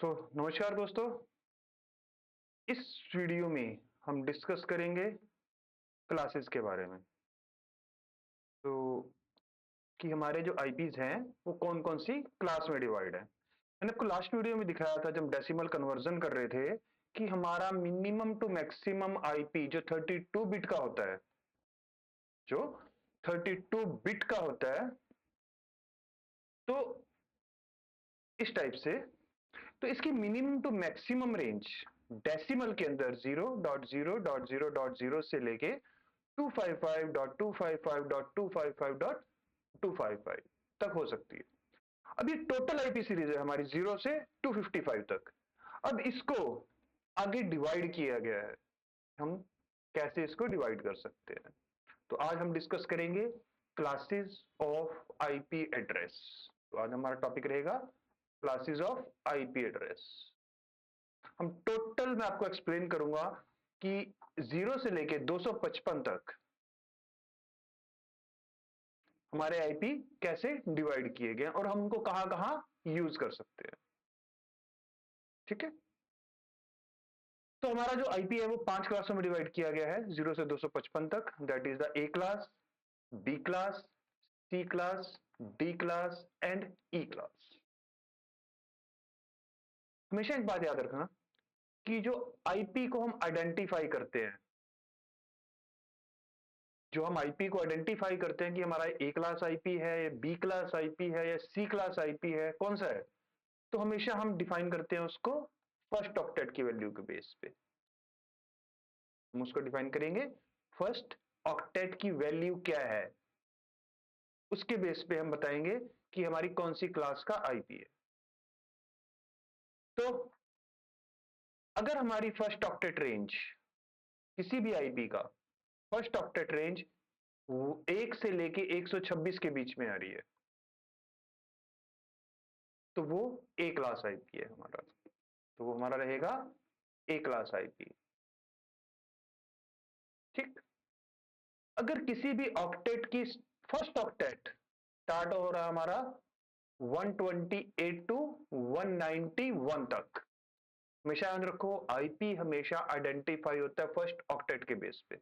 तो नमस्कार दोस्तों, इस वीडियो में हम डिस्कस करेंगे क्लासेस के बारे में। तो कि हमारे जो आईपीज हैं वो कौन कौन सी क्लास में डिवाइड है। मैंने आपको लास्ट वीडियो में दिखाया था जब डेसिमल कन्वर्जन कर रहे थे कि हमारा मिनिमम टू मैक्सिमम आईपी जो 32 बिट का होता है, जो 32 बिट का होता है, तो इस टाइप से, तो इसकी minimum to maximum range decimal के अंदर 0.0.0.0 से लेके 255.255.255.255 तक हो सकती है। अब ये टोटल आईपी सीरीज है हमारी 0 से 255 तक। अब इसको आगे डिवाइड किया गया है, हम कैसे इसको डिवाइड कर सकते हैं। तो आज हम डिस्कस करेंगे क्लासेस ऑफ आईपी एड्रेस। तो आज हमारा टॉपिक रहेगा क्लासेस ऑफ आईपी एड्रेस। हम टोटल मैं आपको एक्सप्लेन करूंगा कि 0 से लेके 255 तक हमारे आईपी कैसे डिवाइड किए गए और हम उनको कहां कहां यूज कर सकते हैं। ठीक है, तो हमारा जो आईपी है वो 5 क्लासों में डिवाइड किया गया है 0 से 255 तक। That is the A class, B class, C class, D class and E class. हमेशा एक बात याद रखना कि जो आईपी को हम आइडेंटिफाई करते हैं, जो हम आईपी को आइडेंटिफाई करते हैं कि हमारा ए क्लास आईपी है या बी क्लास आईपी है या सी क्लास आईपी है, कौन सा है, तो हमेशा हम डिफाइन करते हैं उसको फर्स्ट ऑक्टेट की वैल्यू के बेस पे। हम उसको डिफाइन करेंगे फर्स्ट ऑक्टेट की वैल्यू क्या है, उसके बेस पे हम बताएंगे कि हमारी कौन सी क्लास का आईपी है। तो अगर हमारी फर्स्ट ऑक्टेट रेंज किसी भी आईपी का फर्स्ट ऑक्टेट रेंज 1 से लेके 126 के बीच में आ रही है, तो वो ए क्लास आईपी है हमारा। तो वो हमारा रहेगा ए क्लास आईपी। ठीक, अगर किसी भी ऑक्टेट की फर्स्ट ऑक्टेट स्टार्ट हो रहा है हमारा 128 टू 191 तक, हमेशा याद रखो आईपी हमेशा आइडेंटिफाई होता है फर्स्ट ऑक्टेट के बेस पे।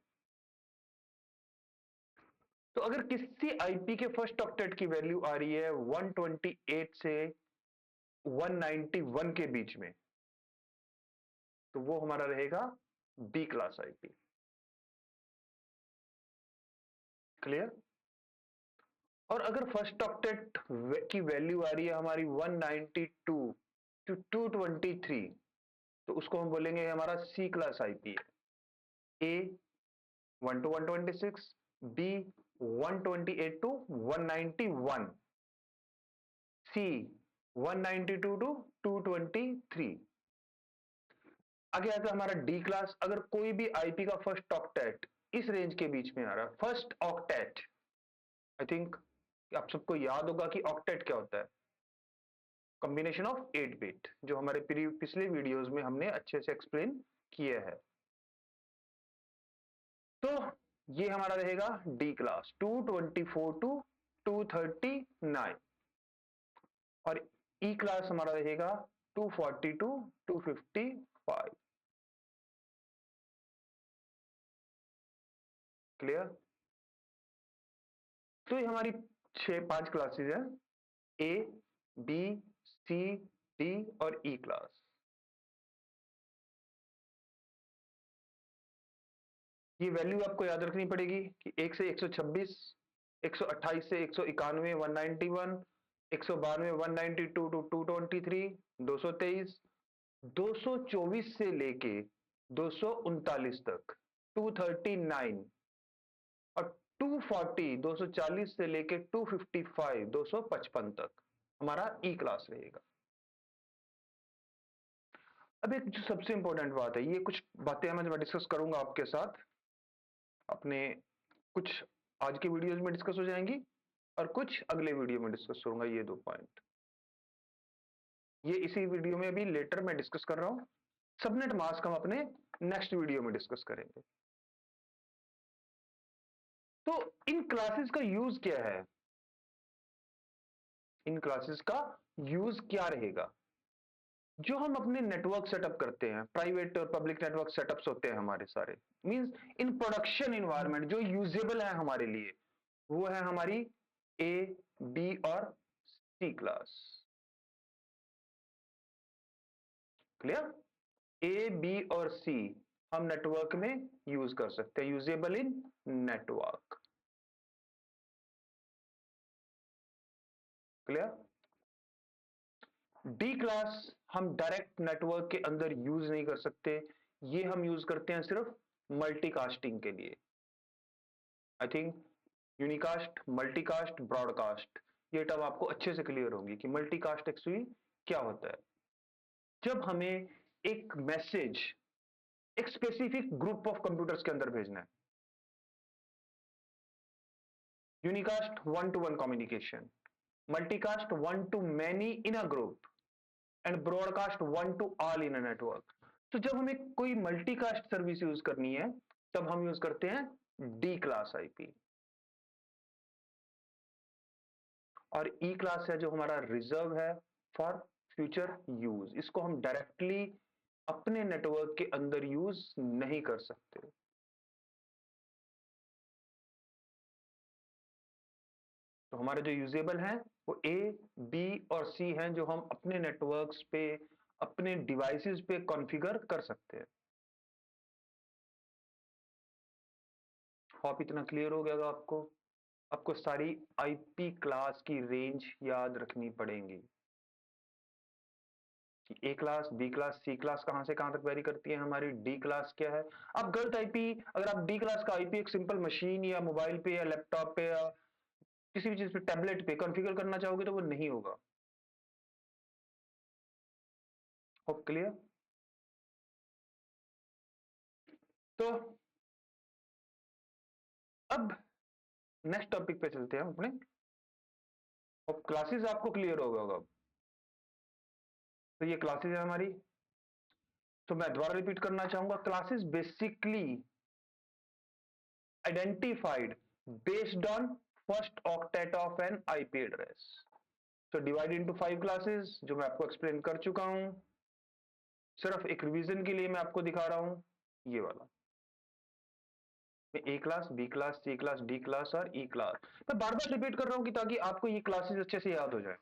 तो अगर किसी आईपी के फर्स्ट ऑक्टेट की वैल्यू आ रही है 128 से 191 के बीच में, तो वो हमारा रहेगा बी क्लास आईपी। क्लियर। और अगर फर्स्ट ऑक्टेट की वैल्यू आ रही है हमारी 192 टू 223, तो उसको हम बोलेंगे हमारा सी क्लास आईपी है। A 1 to 126, B 128 to 191, C 192 to 223। आगे आता है हमारा डी क्लास। अगर कोई भी आईपी का फर्स्ट ऑक्टेट इस रेंज के बीच में आ रहा है, फर्स्ट ऑक्टेट, आई थिंक आप सबको याद होगा कि ऑक्टेट क्या होता है, कॉम्बिनेशन ऑफ 8 बिट, जो हमारे पिछले वीडियोस में हमने अच्छे से एक्सप्लेन किया है। तो ये हमारा रहेगा डी क्लास 224 टू 239, और ई क्लास हमारा रहेगा 240 टू 255। क्लियर। तो ये हमारी 5 क्लासेस है, ए, बी, सी, डी और ई क्लास। ये वैल्यू आपको याद रखनी पड़ेगी कि 1 से 126, 128 से 191, 191, 192, 192 टू 223, 223, 224 से लेके 239 तक 239, और 240, 240 से लेके 255, 255 तक हमारा ई क्लास रहेगा। अब एक जो सबसे इंपॉर्टेंट बात है, ये कुछ बातें मैं डिस्कस करूंगा आपके साथ अपने, कुछ आज के वीडियोस में डिस्कस हो जाएंगी और कुछ अगले वीडियो में डिस्कस करूंगा। ये 2 पॉइंट ये इसी वीडियो में भी लेटर में डिस्कस कर रहा हूं। सबनेट मास्क हम अपने नेक्स्ट वीडियो में डिस्कस करेंगे। तो इन क्लासेस का यूज क्या है, इन क्लासेस का यूज क्या रहेगा। जो हम अपने नेटवर्क सेटअप करते हैं, प्राइवेट और पब्लिक नेटवर्क सेटअप्स होते हैं हमारे सारे, मींस इन प्रोडक्शन इन्वायरमेंट जो यूजेबल है हमारे लिए, वो है हमारी ए, बी और सी क्लास। क्लियर? ए, बी और सी हम नेटवर्क में यूज कर सकते हैं, यूजेबल इन नेटवर्क। क्लियर? डी क्लास हम डायरेक्ट नेटवर्क के अंदर यूज नहीं कर सकते, ये हम यूज करते हैं सिर्फ मल्टीकास्टिंग के लिए। I think unicast, multicast, broadcast, ये टर्म आपको अच्छे से क्लियर होगी कि मल्टीकास्ट एक्चुअली क्या होता है। जब हमें एक मैसेज एक स्पेसिफिक ग्रुप ऑफ कंप्यूटर्स के अंदर भेजना है, unicast one two one communication, multicast one two many in a group, and broadcast one two all in a network. तो जब हमें कोई मल्टीकास्ट सर्विस यूज करनी है, तब हम यूज करते हैं डी क्लास आईपी। और ई क्लास है जो हमारा रिजर्व है फॉर फ्यूचर यूज, इसको हम डायरेक्टली अपने नेटवर्क के अंदर यूज नहीं कर सकते। तो हमारे जो यूजेबल हैं वो ए, बी और सी हैं, जो हम अपने नेटवर्क्स पे, अपने डिवाइसेस पे कॉन्फ़िगर कर सकते हैं। होप इतना क्लियर हो गया आपको? आपको सारी आईपी क्लास की रेंज याद रखनी पड़ेगी कि ए class, B class, C class कहां से कहां तक वेरी करती है, हमारी डी क्लास क्या है। अब गलत आईपी, अगर आप डी क्लास का आईपी एक सिंपल मशीन या मोबाइल पे या लैपटॉप पे या किसी भी चीज पे, टैबलेट पे कॉन्फ़िगर करना चाहोगे तो वो नहीं होगा। Hope clear? तो अब नेक्स्ट टॉपिक पे चलते हैं अपने। अब क्लासेस आपको क्लियर होगा। तो ये क्लासेस है हमारी। तो मैं दोबारा रिपीट करना चाहूंगा, classes basically identified based on first octet of N IP address. तो डिवाइड इनटू 5 क्लासेस, जो मैं आपको एक्सप्लेन कर चुका हूं। सिर्फ एक रिवीजन के लिए मैं आपको दिखा रहा हूं, ये वाला ए class, B class, C class, D class और ई क्लास। मैं बार बार रिपीट कर रहा हूं कि ताकि आपको ये क्लासेस अच्छे से याद हो जाए,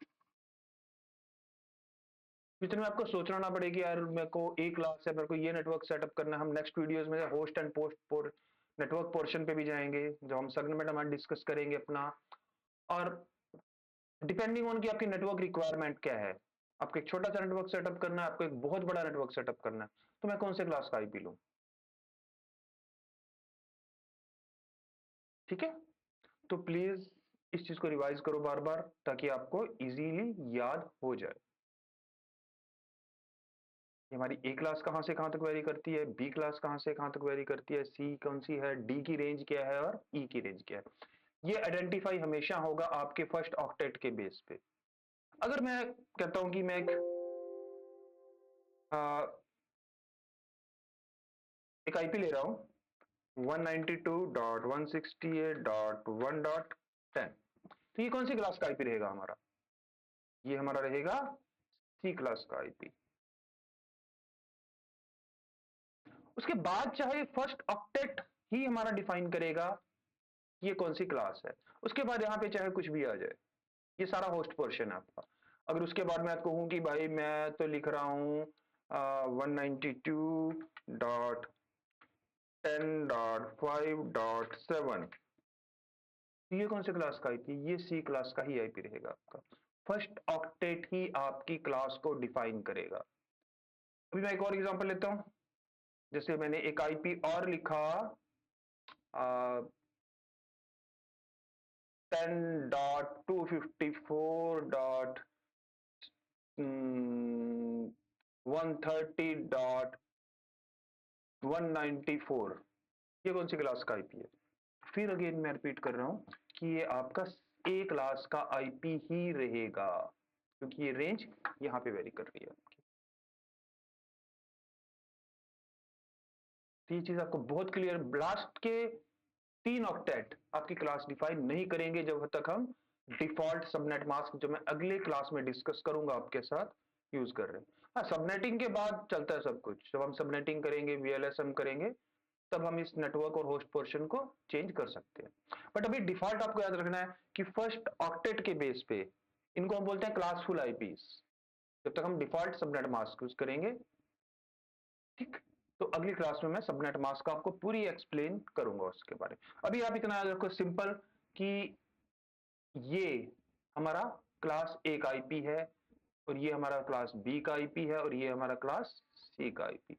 जितने में आपको सोचना ना पड़े कि यार मेरे को ए क्लास है, मेरे को ये नेटवर्क सेटअप करना है। हम नेक्स्ट वीडियोस में host and post network portion पे भी जाएंगे, जो हम सेगमेंट में डिस्कस करेंगे अपना। और डिपेंडिंग ऑन कि आपकी नेटवर्क रिक्वायरमेंट क्या है, आपको एक छोटा सा नेटवर्क सेटअप करना है, आपको एक बहुत बड़ा नेटवर्क सेटअप करना है, तो मैं कौन से क्लास का आईपी लूं। ठीक है? तो प्लीज इस चीज को रिवाइज करो बार बार, ताकि आपको इजीली याद हो जाए। हमारी ए क्लास कहां से कहां तक वेरी करती है, बी क्लास कहां से कहां तक वेरी करती है, सी कौन सी है, डी की रेंज क्या है और ई की रेंज क्या है। ये आइडेंटिफाई हमेशा होगा आपके फर्स्ट ऑक्टेट के बेस पे। अगर मैं कहता हूं कि मैं एक आईपी ले रहा हूं 192.168.1.10, तो ये कौन सी क्लास का आईपी रहेगा हमारा? ये हमारा रहेगा सी क्लास का आईपी। उसके बाद चाहे फर्स्ट ऑक्टेट ही हमारा डिफाइन करेगा ये कौन सी क्लास है, उसके बाद यहां पे चाहे कुछ भी आ जाए, ये सारा होस्ट पोर्शन है आपका। अगर उसके बाद मैं कहूं कि भाई मैं तो लिख रहा हूं 192.10.5.7, ये कौन से क्लास का आईपी? ये सी क्लास का ही आईपी रहेगा आपका। फर्स्ट ऑक्टेट ही आपकी क्लास को डिफाइन करेगा। अभी मैं एक और एग्जांपल लेता हूं, जैसे मैंने एक आईपी और लिखा 10.254.130.194, ये कौन सी क्लास का आईपी है? फिर अगेन मैं रिपीट कर रहा हूं कि ये आपका ए क्लास का आईपी ही रहेगा, क्योंकि ये रेंज यहां पे वेरी कर रही है आपकी। तो ये चीज आपको बहुत क्लियर, लास्ट के 3 ऑक्टेट आपकी क्लास डिफाइन नहीं करेंगे जब तक हम डिफॉल्ट सबनेट मास्क, जो मैं अगले क्लास में डिस्कस करूंगा आपके साथ, यूज कर रहे हैं। हाँ, सबनेटिंग के बाद चलता है सब कुछ। जब हम सबनेटिंग करेंगे, वीएलएसएम करेंगे, तब हम इस नेटवर्क और होस्ट पोर्शन को चेंज कर सकते हैं। बट अभी डिफॉल्ट आपको याद रखना है कि फर्स्ट ऑक्टेट के बेस पे इनको हम बोलते हैं क्लासफुल आईपीस। जब तक हम डिफॉल्ट सबनेट मास्क यूज करेंगे, ठीक, तो अगली क्लास में मैं सबनेट मास्क का आपको पूरी एक्सप्लेन करूंगा उसके बारे में। अभी आप इतना याद रखो सिंपल कि ये हमारा क्लास ए का आईपी है, और ये हमारा क्लास बी का आईपी है, और ये हमारा क्लास सी का आईपी।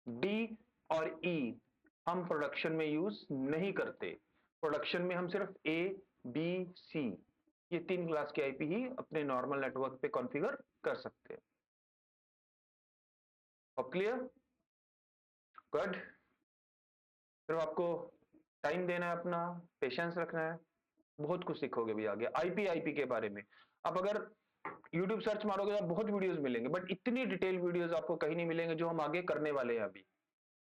डी और ई हम प्रोडक्शन में यूज नहीं करते। प्रोडक्शन में हम सिर्फ ए, बी, सी, ये 3 क्लास के आईपी ही अपने नॉर्मल नेटवर्क पे कॉन्फ़िगर कर सकते हैं। अब क्लियर? गुड। फिर आपको टाइम देना है, अपना पेशेंस रखना है, बहुत कुछ सीखोगे भी आगे आईपी के बारे में। आप अगर YouTube सर्च मारोगे तो बहुत वीडियोस मिलेंगे, बट इतनी डिटेल वीडियोस आपको कहीं नहीं मिलेंगे जो हम आगे करने वाले हैं अभी।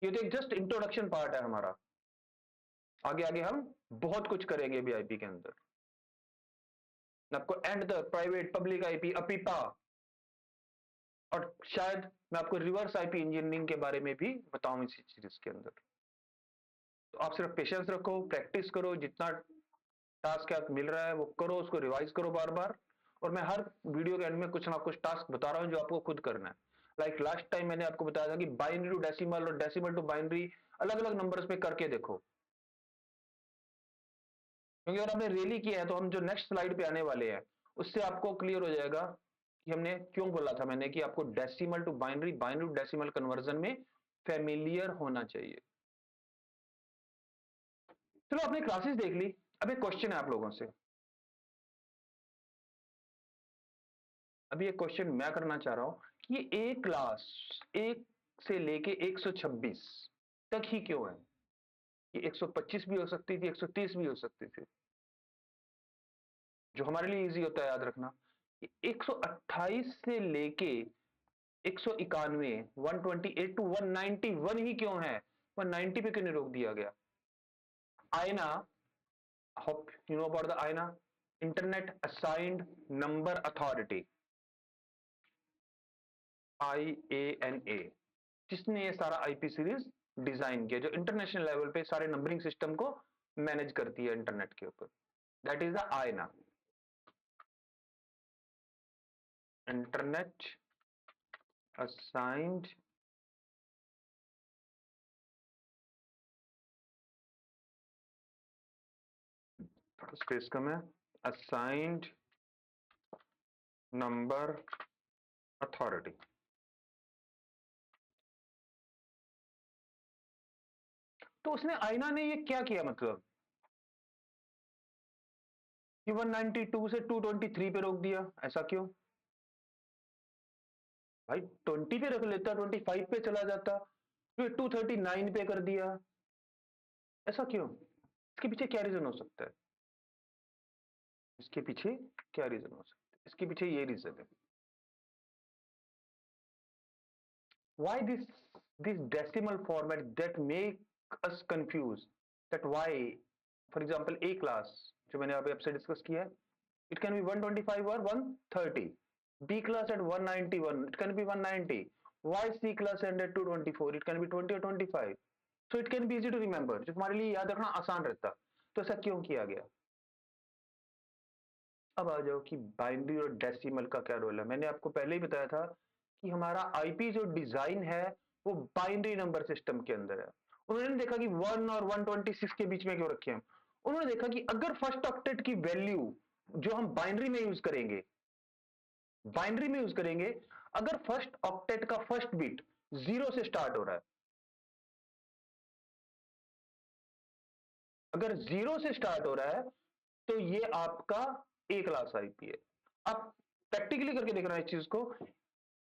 ये तो एक जस्ट इंट्रोडक्शन पार्ट है हमारा। आगे आगे हम बहुत कुछ करेंगे भी आईपी के अंदर। मैं आपको and the private public IP, अपीपा, और शायद मैं आपको रिवर्स आईपी इंजीनियरिंग के बारे में भी बताऊं इस सीरीज के अंदर। तो आप सिर्फ पेशेंस रखो, प्रैक्टिस करो, जितना टास्क आप मिल रहा है वो करो, उसको रिवाइज करो बार बार। और मैं हर वीडियो के एंड में कुछ ना कुछ टास्क बता रहा हूं जो आपको खुद करना है। लाइक लास्ट टाइम मैंने आपको बताया था कि बाइनरी टू डेसिमल और डेसिमल टू बाइनरी अलग अलग नंबर्स पे करके देखो, क्योंकि अगर आपने रियली किया है तो हम जो नेक्स्ट स्लाइड पे आने वाले हैं उससे आपको क्लियर हो जाएगा कि हमने क्यों बोला था मैंने कि आपको decimal to binary, binary to decimal conversion में फेमिलियर होना चाहिए। चलो आपने क्लासेस देख ली, अब एक क्वेश्चन है आप लोगों से। अभी एक क्वेश्चन मैं करना चाह रहा हूं कि ये एक क्लास 1 से लेके 126 तक ही क्यों है? ये 125 भी हो सकती थी, 130 भी हो सकती थी। जो हमारे लिए इजी होता है याद रखना, 128 से लेके 191, 128 टू 191 ही क्यों है? 190 पे क्यों नहीं रोक दिया गया? IANA, hope you know about the IANA, internet assigned number authority, IANA, जिसने ये सारा आईपी सीरीज डिजाइन किया, जो इंटरनेशनल लेवल पे सारे नंबरिंग सिस्टम को मैनेज करती है इंटरनेट के ऊपर। That is the IANA, internet assigned space कम है, असाइंड नंबर अथॉरिटी। तो उसने आईना ने ये क्या किया, मतलब कि 192 से 223 पे रोक दिया, ऐसा क्यों? भाई 20 पे रख लेता, 25 पे चला जाता, फिर 239 पे कर दिया, ऐसा क्यों? इसके पीछे क्या रीजन हो सकता है? इसके पीछे क्या रीजन हो सकता है? इसके पीछे ये रीजन है, why this decimal format that make us confused, that why for example a class जो मैंने अभी आपसे डिस्कस किया है, it can be 125 or 130, b class at 191, it can be 190, why c class at 224, it can be 20 or 25, so it can be easy to remember, जो तुम्हारे लिए याद रखना आसान रहता। तो ऐसा क्यों किया गया? अब आ जाओ कि बाइनरी और डेसिमल का क्या रोल है। मैंने आपको पहले ही बताया था कि हमारा आईपी जो डिजाइन है वो बाइनरी नंबर सिस्टम के अंदर है। उन्होंने देखा कि 1 और 126 के बीच में क्यों रखे हैं। उन्होंने देखा कि अगर फर्स्ट ऑक्टेट की वैल्यू जो हम बाइनरी में यूज करेंगे, बाइनरी में यूज करेंगे, अगर फर्स्ट ऑक्टेट का फर्स्ट बिट 0 से स्टार्ट हो रहा है, अगर 0 से स्टार्ट हो रहा है, तो ये आपका ए क्लास आईपी है। अब प्रैक्टिकली करके देखना है इस चीज को।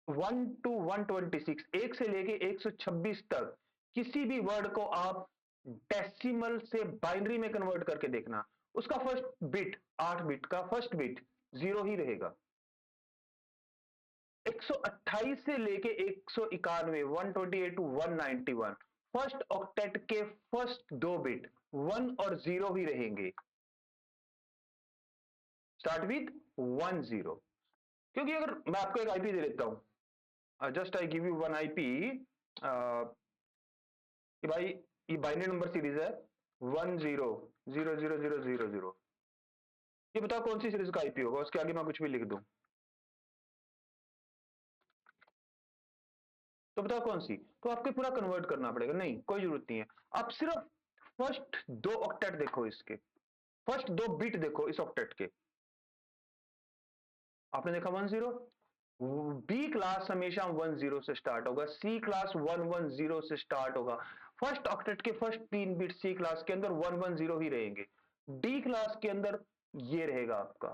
1 टू 126, एक से लेके 126 तक किसी भी वर्ड को आप डेसिमल से बाइनरी में कन्वर्ट करके देखना, उसका फर्स्ट बिट, 8 बिट का फर्स्ट बिट 0 ही रहेगा। 128 से लेके 191, 128 टू 191, फर्स्ट ऑक्टेट के फर्स्ट 2 बिट 1 और 0 ही रहेंगे। स्टार्ट विथ 10, क्योंकि अगर मैं आपको एक आईपी दे देता हूं, just I give you one IP कि भाई ये बाइनरी नंबर सीरीज है 10 0 0 0 0 0। ये बताओ कौन सी सीरीज का आईपी होगा, उसके आगे मैं कुछ भी लिख दूं तो बताओ कौन सी। तो आपको पूरा कन्वर्ट करना पड़ेगा, नहीं कोई जरूरत नहीं है। आप सिर्फ फर्स्ट दो ऑक्टेट देखो, इसके फर्स्ट दो बिट देखो इस ऑक्टेट के। आपने देखा 10, बी क्लास हमेशा 10 से स्टार्ट होगा, सी क्लास 110 से स्टार्ट होगा। फर्स्ट ऑक्टेट के फर्स्ट 3 बिट सी क्लास के अंदर 110 ही रहेंगे, डी क्लास के अंदर ये रहेगा आपका,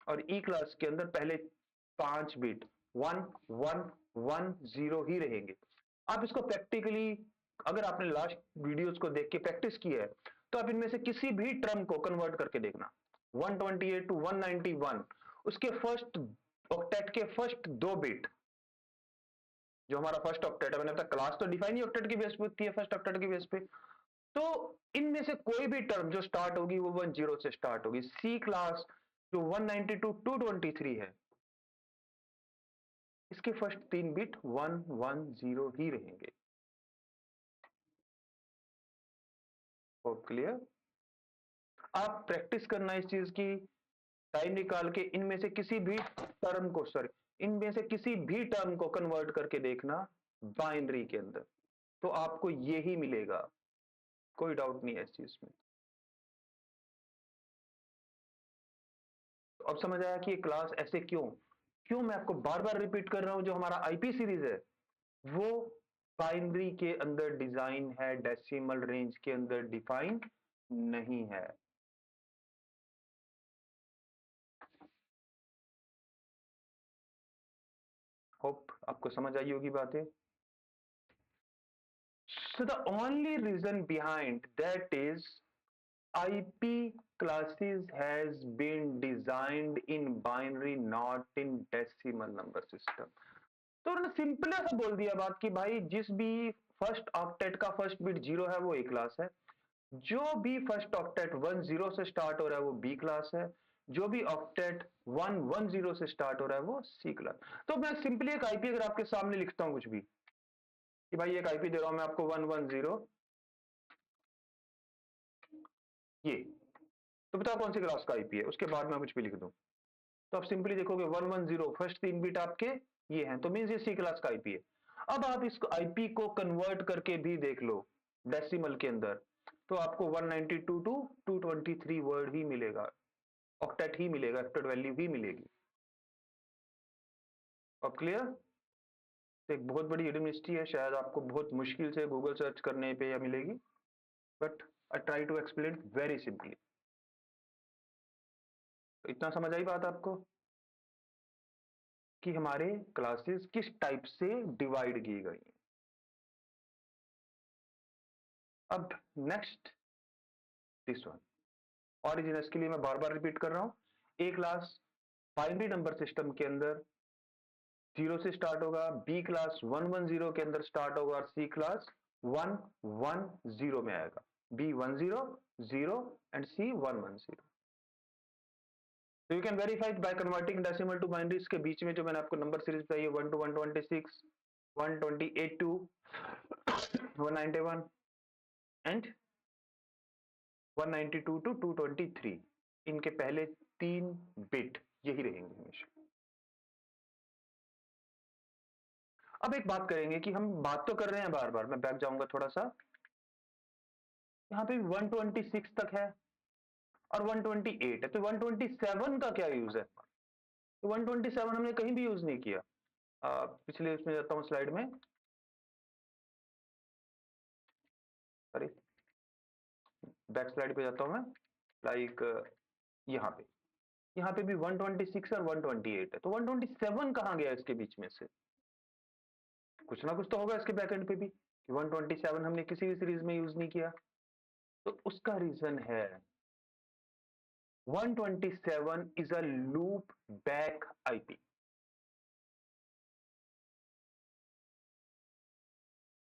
और ई क्लास के अंदर पहले 5 बिट 1110 ही रहेंगे। आप इसको प्रैक्टिकली, अगर आपने लास्ट वीडियोस को देख के प्रैक्टिस की है, तो आप इनमें से किसी भी टर्म को कन्वर्ट करके देखना। 128 टू 191, उसके फर्स्ट ऑक्टेट के फर्स्ट 2 बिट, जो हमारा फर्स्ट ऑक्टेट है, मैंने अपना क्लास तो डिफाइन ही ऑक्टेट की बेस पे होती है, फर्स्ट ऑक्टेट की बेस पे। तो इनमें से कोई भी टर्म जो स्टार्ट होगी वो 10 से स्टार्ट होगी। सी क्लास जो 192 223 है, इसके फर्स्ट 3 बिट 110 ही रहेंगे। क्लियर? आप प्रैक्टिस करना इस चीज की, टाइम निकाल के इनमें से किसी भी टर्म को, सॉरी, इनमें से किसी भी टर्म को कन्वर्ट करके देखना बाइनरी के अंदर, तो आपको ये ही मिलेगा, कोई डाउट नहीं है इस चीज में। तो अब समझ आया कि ये क्लास ऐसे क्यों क्यों मैं आपको बार बार रिपीट कर रहा हूं, जो हमारा आईपी सीरीज है वो बाइनरी के अंदर डिजाइन है, डेसिमल रेंज के अंदर डिफाइन नहीं है। होप आपको समझ आई होगी बातें। So the only reason behind that is IP classes has been designed in binary, not in decimal number system. तो उन्होंने सिंपल ऐसा बोल दिया बात कि भाई जिस भी फर्स्ट ऑक्टेट का फर्स्ट बिट 0 है वो ए क्लास है, जो भी फर्स्ट ऑक्टेट 10 से स्टार्ट हो रहा है वो बी क्लास है, जो भी ऑक्टेट 110 से स्टार्ट हो रहा है वो सी क्लास। तो मैं सिंपली एक आईपी अगर आपके सामने लिखता हूं कुछ भी, कि भाई एक आईपी दे रहा हूं मैं आपको 110 ये, तो बताओ कौन सी क्लास का आईपी है, उसके बाद मैं कुछ भी लिख दूं, तो आप सिंपली देखोगे 110 फर्स्ट 3 बिट आपके ये हैं, तो मींस ये सी क्लास का आईपी है। अब आप इस आईपी को कन्वर्ट करके भी देख लो डेसिमल के अंदर, तो आपको 192 टू 223 वर्ड ही मिलेगा, ऑक्टेट ही मिलेगा, ऑक्टेट वैल्यू ही मिलेगी। अब क्लियर? एक बहुत बड़ी हिडन मिस्ट्री है, शायद आपको बहुत मुश्किल से गूगल सर्च करने पे या मिलेगी, but I try to explain very simply. इतना समझ आई बात आपको कि हमारे क्लासेस किस टाइप से डिवाइड की गई हैं। अब नेक्स्ट दिस वन, ऑरिजिनस के लिए मैं बार बार रिपीट कर रहा हूं, ए क्लास बाइनरी नंबर सिस्टम के अंदर 0 से स्टार्ट होगा, बी क्लास 110 के अंदर स्टार्ट होगा, और सी क्लास 110 में आएगा, बी 10 0 एंड सी 110। तो you can verify by converting decimal to binary. इसके बीच में जो मैंने आपको नंबर सीरीज बताई है 1 to 126, 128 to 191 एंड 192 to 223, इनके पहले 3 बिट यही रहेंगे हमेशा। अब एक बात करेंगे कि हम बात तो कर रहे हैं बार बार, मैं बैक जाऊंगा थोड़ा सा, यहाँ पे 126 तक है और 128 है, तो 127 का क्या यूज है? तो 127 हमने कहीं भी यूज नहीं किया। पिछले उसमें जाता हूँ स्लाइड में, सॉरी बैक स्लाइड पे जाता हूं मैं, लाइक यहाँ पे भी 126 और 128 है, तो 127 कहाँ गया इसके बीच में से? कुछ ना कुछ तो होगा इसके बैकएंड पे भी, कि 127 हमने किसी भी सीरीज में यूज नहीं किया। तो उसका रीजन है 127 is a loop back IP.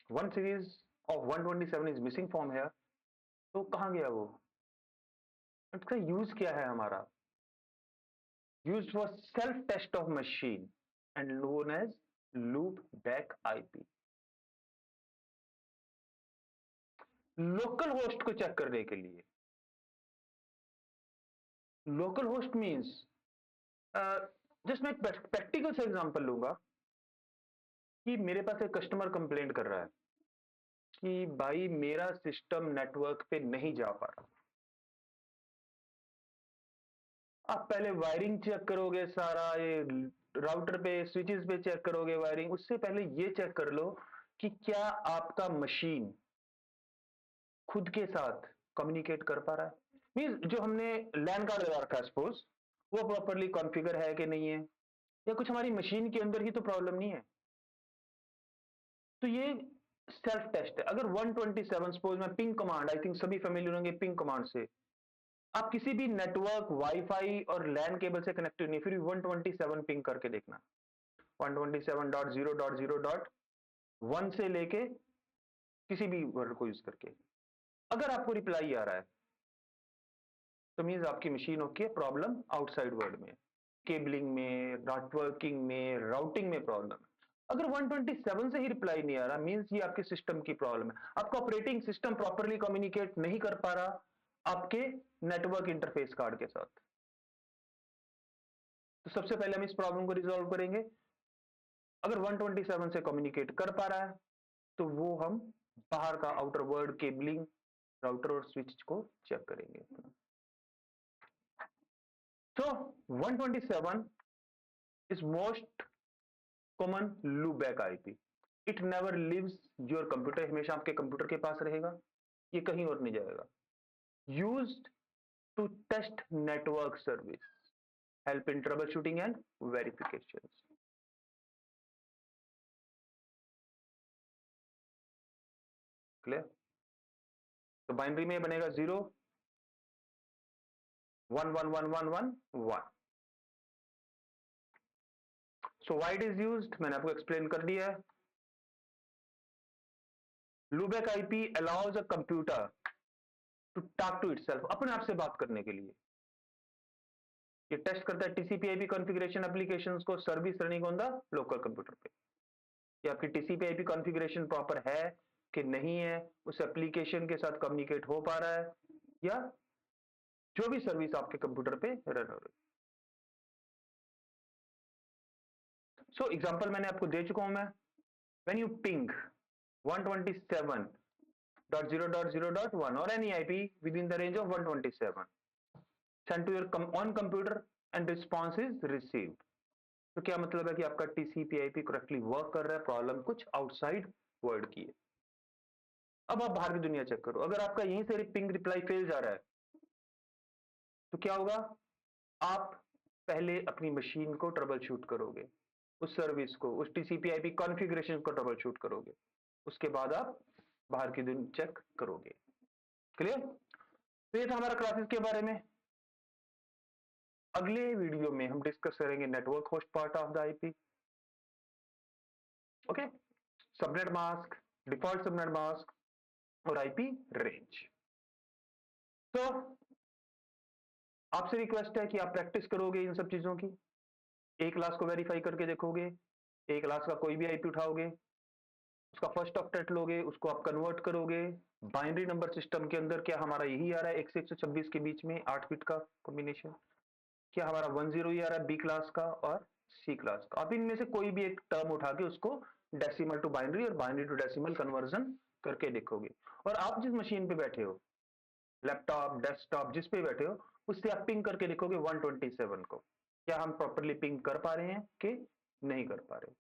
One series of 127 is missing from here. तो कहां गया वो? इसका यूज क्या है हमारा? Use for self test of machine and known as loop back IP. Local host को चेक करने के लिए, लोकल होस्ट मींस, जस्ट मैं एक प्रैक्टिकल से एग्जांपल लूंगा कि मेरे पास एक कस्टमर कंप्लेंट कर रहा है कि भाई मेरा सिस्टम नेटवर्क पे नहीं जा पा रहा। आप पहले वायरिंग चेक करोगे, सारा ये राउटर पे स्विचेस पे चेक करोगे वायरिंग, उससे पहले ये चेक कर लो कि क्या आपका मशीन खुद के साथ कम्युनिकेट कर पा रहा है। मींस जो हमने लैन कार्ड लगा रखा है सपोज, वो प्रॉपरली कॉन्फ़िगर है कि नहीं है, या कुछ हमारी मशीन के अंदर ही तो प्रॉब्लम नहीं है। तो ये सेल्फ टेस्ट है। अगर 127 सपोज मैं पिंग कमांड, आई थिंक सभी फैमिलियर होंगे पिंग कमांड से, आप किसी भी नेटवर्क वाईफाई और लैन केबल से कनेक्टेड नहीं, फिर भी 127 पिंग करके देखना, 127.0.0.1 से लेके किसी भी वर्ड को यूज करके, अगर आपको रिप्लाई आ रहा है तो मीन्स आपकी machine okay, problem outside world में, केबलिंग में, नेटवर्किंग में, राउटिंग में प्रॉब्लम है। अगर 127 से ही रिप्लाई नहीं आ रहा, मींस ये आपके सिस्टम की प्रॉब्लम है, आपका ऑपरेटिंग सिस्टम प्रॉपरली कम्युनिकेट नहीं कर पा रहा आपके नेटवर्क इंटरफेस कार्ड के साथ। तो सबसे पहले हम इस प्रॉब्लम को रिजॉल्व करेंगे। अगर 127 से कम्युनिकेट कर पा रहा है तो वो हम बाहर का आउटर वर्ल्ड केबलिंग, राउटर और स्विच को चेक करेंगे। तो 127 is most common loopback IP. It never leaves your computer, हमेशा आपके कंप्यूटर के पास रहेगा, ये कहीं और नहीं जाएगा। Used to test network service, help in troubleshooting and verifications. Clear? तो बाइनरी में बनेगा 0 1 1 1 1 1 1। So why it is used, मैंने आपको एक्सप्लेन कर दिया है। Loopback IP allows a computer to talk to itself, अपने आप से बात करने के लिए। ये टेस्ट करता है टीसीपी/आईपी कॉन्फ़िगरेशन एप्लीकेशंस को, service running on the local computer पे, कि आपकी टीसीपी/आईपी कॉन्फ़िगरेशन प्रॉपर है कि नहीं है, उस एप्लीकेशन के साथ कम्युनिकेट हो पा रहा है, या जो भी सर्विस आपके कंप्यूटर पे रन हो रही है। सो एग्जांपल मैंने आपको दे चुका हूं मैं। When you ping 127.0.0.1 or any IP within the range of 127 sent to your on computer and response is received, तो क्या मतलब है कि आपका टीसीपी/आईपी करेक्टली वर्क कर रहा है, प्रॉब्लम कुछ आउटसाइड वर्ल्ड की है। अब आप बाहर की दुनिया चेक करो, अगर आपका यहीं से पिंग रिप्लाई फेल जा रहा है तो क्या होगा, आप पहले अपनी मशीन को ट्रबल शूट करोगे, उस सर्विस को, उस टीसीपी/आईपी कॉन्फ़िगरेशन को ट्रबल शूट करोगे, उसके बाद आप बाहर की दुनिया चेक करोगे। क्लियर? तो ये था हमारा क्लासेस के बारे में। अगले वीडियो में हम डिस्कस करेंगे network host part of the IP. Okay, subnet mask, default subnet mask और आईपी रेंज। तो आपसे रिक्वेस्ट है कि आप प्रैक्टिस करोगे इन सब चीजों की, एक क्लास को वेरीफाई करके देखोगे, एक क्लास का कोई भी आईपी उठाओगे, उसका फर्स्ट ऑक्टेट लोगे, उसको आप कन्वर्ट करोगे बाइनरी नंबर सिस्टम के अंदर, क्या हमारा यही आ रहा है 1 से 126 के बीच में 8 बिट का कॉम्बिनेशन, क्या हमारा 10 ही आ रहा है बी क्लास का और सी क्लास का। आप इनमें से कोई भी एक टर्म उठा के उसको डेसिमल टू बाइनरी और बाइनरी टू डेसिमल कन्वर्जन करके देखोगे। और आप जिस मशीन पे बैठे हो, लैपटॉप, डेस्कटॉप, जिस पे बैठे हो, उससे आप पिंग करके देखोगे 127 को, क्या हम प्रॉपरली पिंग कर पा रहे हैं कि नहीं कर पा रहे।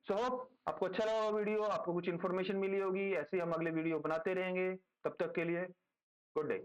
सो होप आपको अच्छा लगा वीडियो, आपको कुछ इन्फॉर्मेशन मिली होगी। ऐसे हम अगले वीडियो बनाते रहेंगे, तब तक के लिए गुड डे।